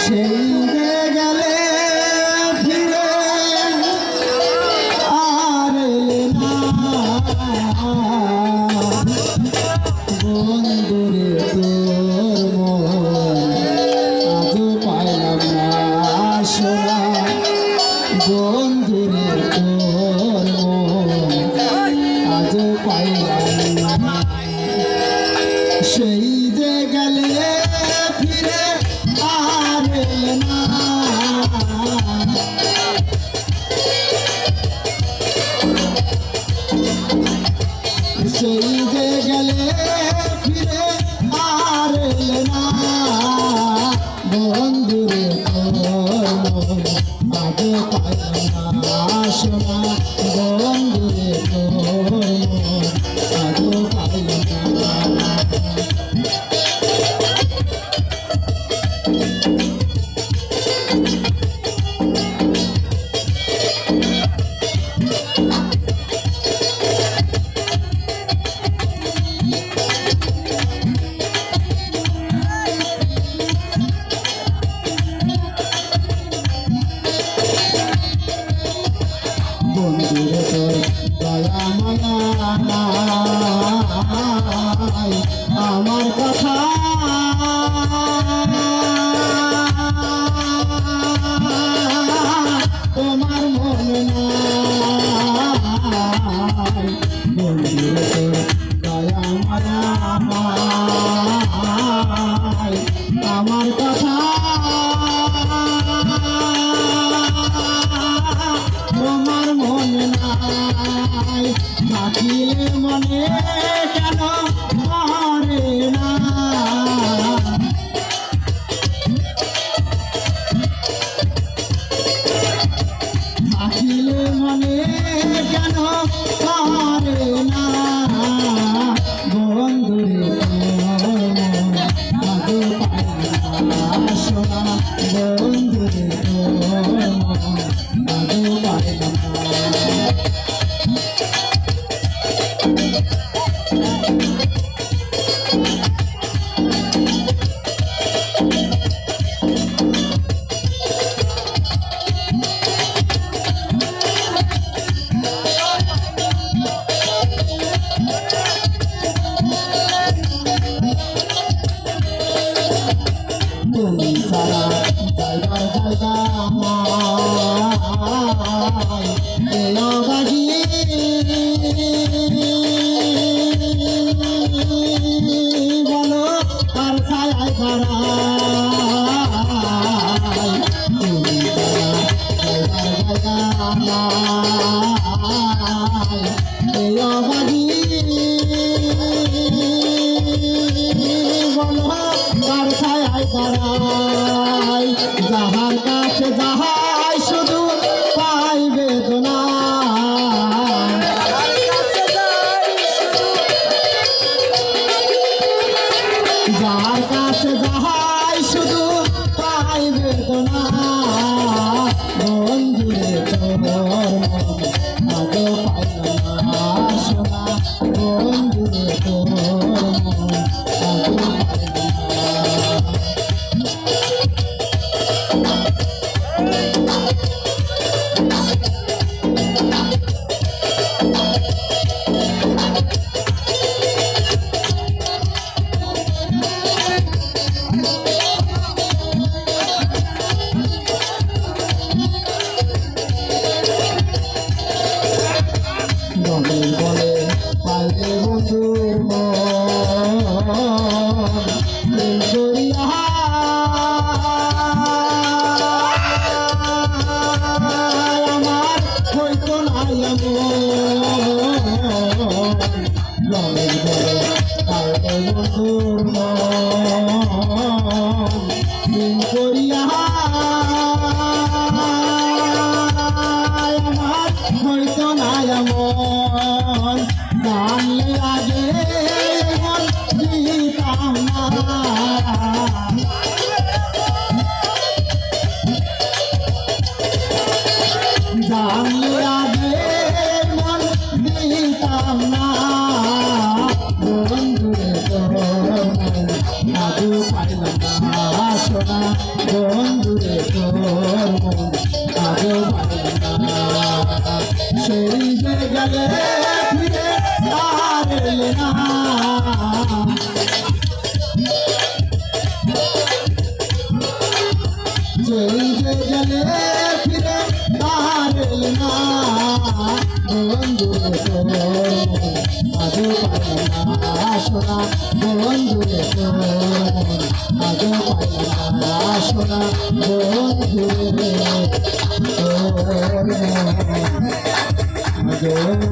সেই যে গেলে ফিরে আর এলে না বন্ধুরে তোর মন আজও পাইলাম না সোনা বন্ধুরে তোর মন আজও পাইলাম না সেই যে গেলে ফিরে আর এলে না সেই যে গেলে ফিরে আর এলে না বন্ধুরে তোর মন আজও পাইলাম না সোনা বন্ধুরে তোর মন আজও পাইলাম না বন্ধুরে তোর দয়া মায়া আমার কথা তোমার মনে নাই বন্ধুরে তোর দয়া মায়া আমার কথা তোমার মনে নাই থাকিলে মনে কেন মরে না থাকিলে মনে কেন মরে না বন্ধুরে আজও পাইলাম না সোনা বন্ধুরে আজও পাইলাম না তুমি সারা জায়গায় জায়গায় বাজি বলো আর ছায় খারাই তুমি সারা জায়গায় জায়গায় বাজি বলো আর ছায় খারাই যাহার কাছে যাহাই শুধু পাই বেদনা যার কাছে যাহাই শুধু পাই বেদনা বন্ধুরে তোর মন আজও পাইলাম না সোনা বন্ধুরে তোর মন আজও পাইলাম বলে বলে পাইলে বন্ধুর মন করিয়া আমার হইতো না বলে বলে পাইলে বন্ধুর মন করিয়া আমার হইতো না এমন জানলে আগে মন দিতাম না জানলে আগে মন দিতাম না বন্ধুরে তোর আজও পাইলাম না সোনা বন্ধুরে তোর মন আজও পাইলাম না সেই যে গেলে ফিরে আর এলে না সেই যে গেলে ফিরে আর এলে না বন্ধুরে তোর মন আজও পাইলাম না সোনা বন্ধুরে তোর মন আজও পাইলাম না সোনা বন্ধুরে তোর মন আজও